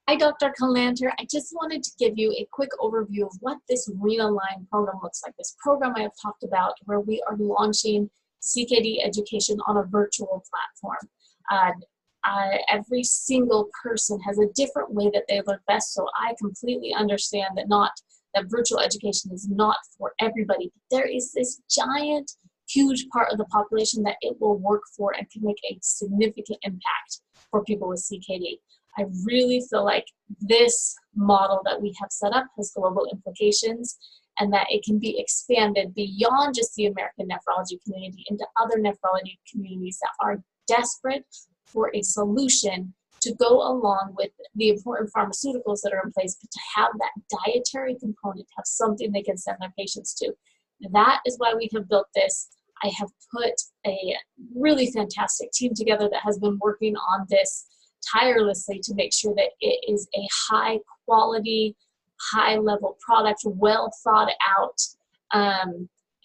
Hi, Dr. Kalanter. I just wanted to give you a quick overview of what this RenAlign program looks like. This program I have talked about where we are launching CKD education on a virtual platform. Every single person has a different way that they learn best, so I completely understand that virtual education is not for everybody. But there is this giant, huge part of the population that it will work for and can make a significant impact for people with CKD. I really feel like this model that we have set up has global implications and that it can be expanded beyond just the American nephrology community into other nephrology communities that are desperate for a solution to go along with the important pharmaceuticals that are in place, but to have that dietary component, have something they can send their patients to. That is why we have built this. I have put a really fantastic team together that has been working on this tirelessly to make sure that it is a high quality, high level product, well thought out.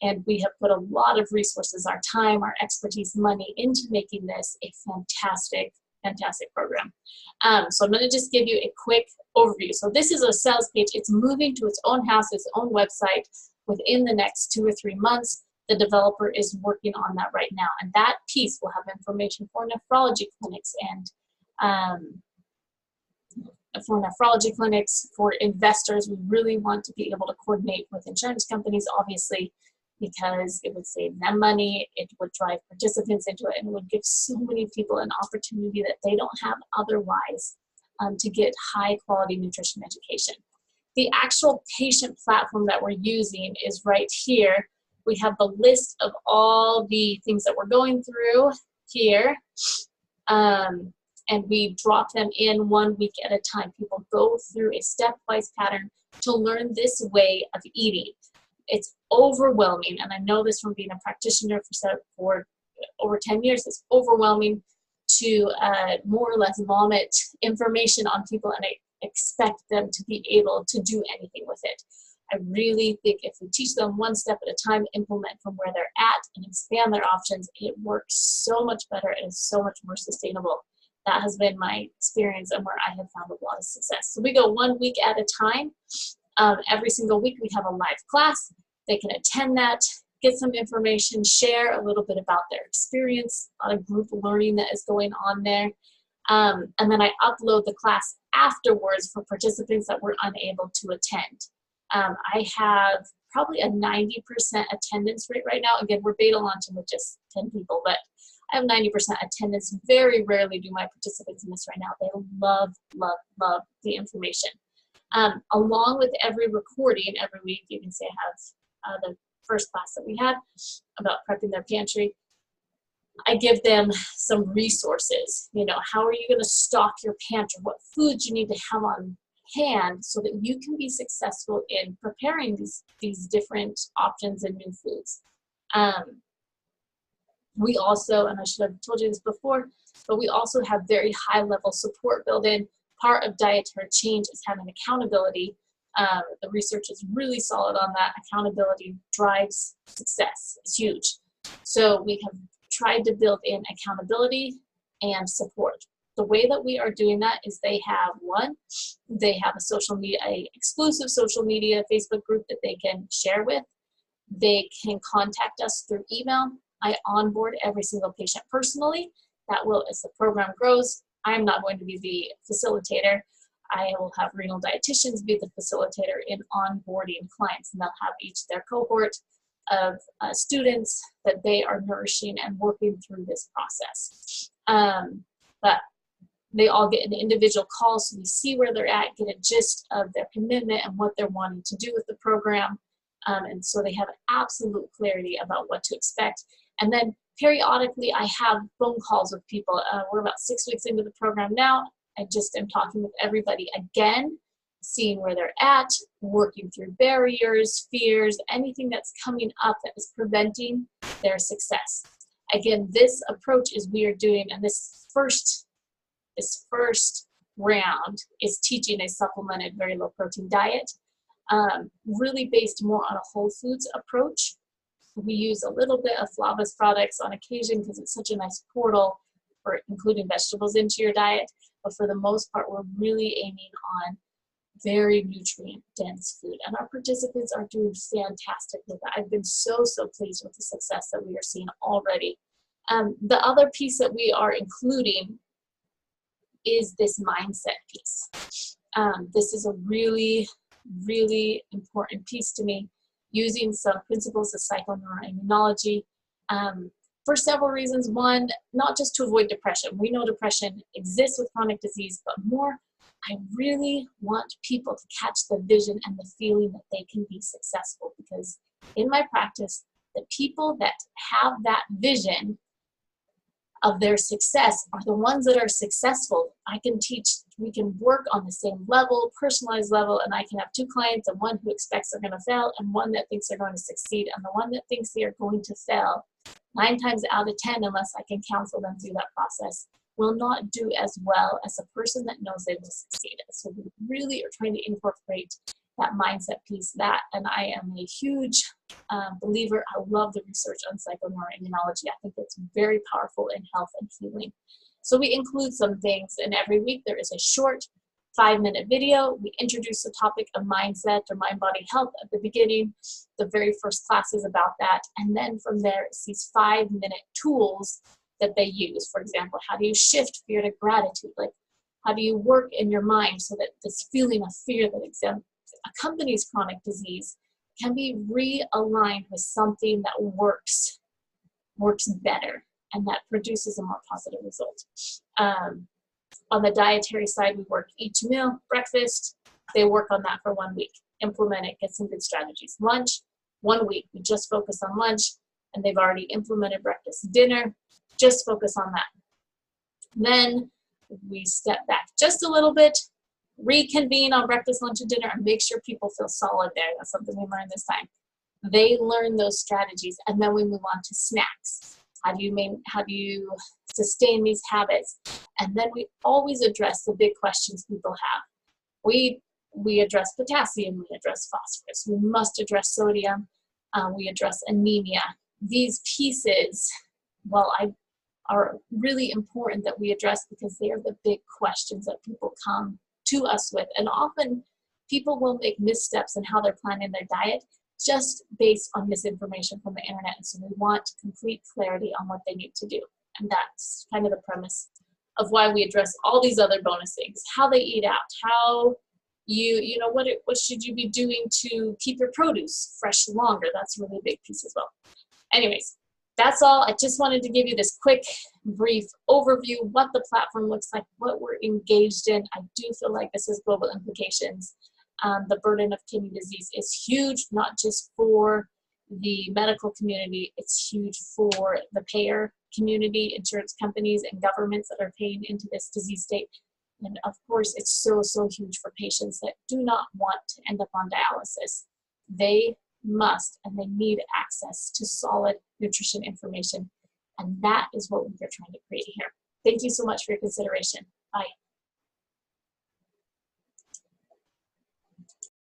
And we have put a lot of resources, our time, our expertise, money into making this a fantastic, fantastic program. So I'm going to just give you a quick overview. So this is a sales page. It's moving to its own house, its own website within the next 2 or 3 months. The developer is working on that right now. And that piece will have information for nephrology clinics and for nephrology clinics, for investors. We really want to be able to coordinate with insurance companies, obviously, because it would save them money, it would drive participants into it, and it would give so many people an opportunity that they don't have otherwise to get high quality nutrition education. The actual patient platform that we're using is right here. We have the list of all the things that we're going through here. And we drop them in 1 week at a time. People go through a stepwise pattern to learn this way of eating. It's overwhelming, and I know this from being a practitioner for over 10 years. It's overwhelming to more or less vomit information on people, and I expect them to be able to do anything with it. I really think if we teach them one step at a time, implement from where they're at, and expand their options, it works so much better and is so much more sustainable. That has been my experience and where I have found a lot of success. So we go 1 week at a time. Every single week we have a live class. They can attend that, get some information, share a little bit about their experience, a lot of group learning that is going on there. And then I upload the class afterwards for participants that were unable to attend. I have probably a 90% attendance rate right now. Again, we're beta launching with just 10 people, but I have 90% attendance. Very rarely do my participants miss right now. They love, love, love the information. Along with every recording, every week, you can say I have the first class that we had about prepping their pantry. I give them some resources. You know, how are you going to stock your pantry? What foods you need to have on hand so that you can be successful in preparing these different options and new foods. We also, and I should have told you this before, but we also have very high level support built in. Part of dietary change is having accountability. The research is really solid on that. Accountability drives success. It's huge. So we have tried to build in accountability and support. The way that we are doing that is they have a social media, a exclusive social media Facebook group that they can share with. They can contact us through email. I onboard every single patient personally. That will, as the program grows, I'm not going to be the facilitator. I will have renal dietitians be the facilitator in onboarding clients, and they'll have each their cohort of students that they are nourishing and working through this process. But they all get an individual call, so we see where they're at, get a gist of their commitment and what they're wanting to do with the program. And so they have absolute clarity about what to expect. And then periodically I have phone calls with people. We're about 6 weeks into the program now. I just am talking with everybody again, seeing where they're at, working through barriers, fears, anything that's coming up that is preventing their success. Again, this approach is we are doing, and this first round is teaching a supplemented, very low protein diet, really based more on a whole foods approach. We use a little bit of Flavus products on occasion because it's such a nice portal for including vegetables into your diet. but for the most part, we're really aiming on very nutrient-dense food, and our participants are doing fantastic with that. I've been so pleased with the success that we are seeing already. The other piece that we are including is this mindset piece. This is a really important piece to me, using some principles of psychoneuroimmunology for several reasons. One, not just to avoid depression. We know depression exists with chronic disease, but more, I really want people to catch the vision and the feeling that they can be successful, because in my practice, the people that have that vision of their success are the ones that are successful. I can teach, we can work on the same level, personalized level, and I can have two clients, and one who expects they're going to fail and one that thinks they're going to succeed. And the one that thinks they are going to fail, 9 times out of 10, unless I can counsel them through that process, will not do as well as a person that knows they will succeed. So we really are trying to incorporate that mindset piece, and I am a huge believer. I love the research on psychoneuroimmunology. I think it's very powerful in health and healing. So we include some things, and every week there is a short 5-minute video. We introduce the topic of mindset or mind-body health at the beginning. The very first class is about that, and then from there it's these 5-minute tools that they use. For example, how do you shift fear to gratitude? Like, how do you work in your mind so that this feeling of fear that accompanies chronic disease can be realigned with something that works better and that produces a more positive result. On the dietary side, we work each meal, breakfast. They work on that for 1 week, implement it, get some good strategies. Lunch, 1 week, we just focus on lunch, and they've already implemented breakfast, dinner, just focus on that. Then we step back just a little bit, reconvene on breakfast, lunch, and dinner, and make sure people feel solid there. That's something we learned this time. They learn those strategies, and then we move on to snacks. How do you sustain these habits? And then we always address the big questions people have. We address potassium, we address phosphorus, we must address sodium, we address anemia. These pieces, are really important that we address, because they are the big questions that people come to us with. And often people will make missteps in how they're planning their diet just based on misinformation from the internet. And so we want complete clarity on what they need to do. And that's kind of the premise of why we address all these other bonus things. How they eat out, how what should you be doing to keep your produce fresh longer? That's a really big piece as well. Anyways, that's all. I just wanted to give you this quick, brief overview, what the platform looks like, what we're engaged in. I do feel like this has global implications. The burden of kidney disease is huge, not just for the medical community, it's huge for the payer community, insurance companies, and governments that are paying into this disease state. And of course, it's so huge for patients that do not want to end up on dialysis. They must and they need access to solid nutrition information. And that is what we are trying to create here. Thank you so much for your consideration. Bye.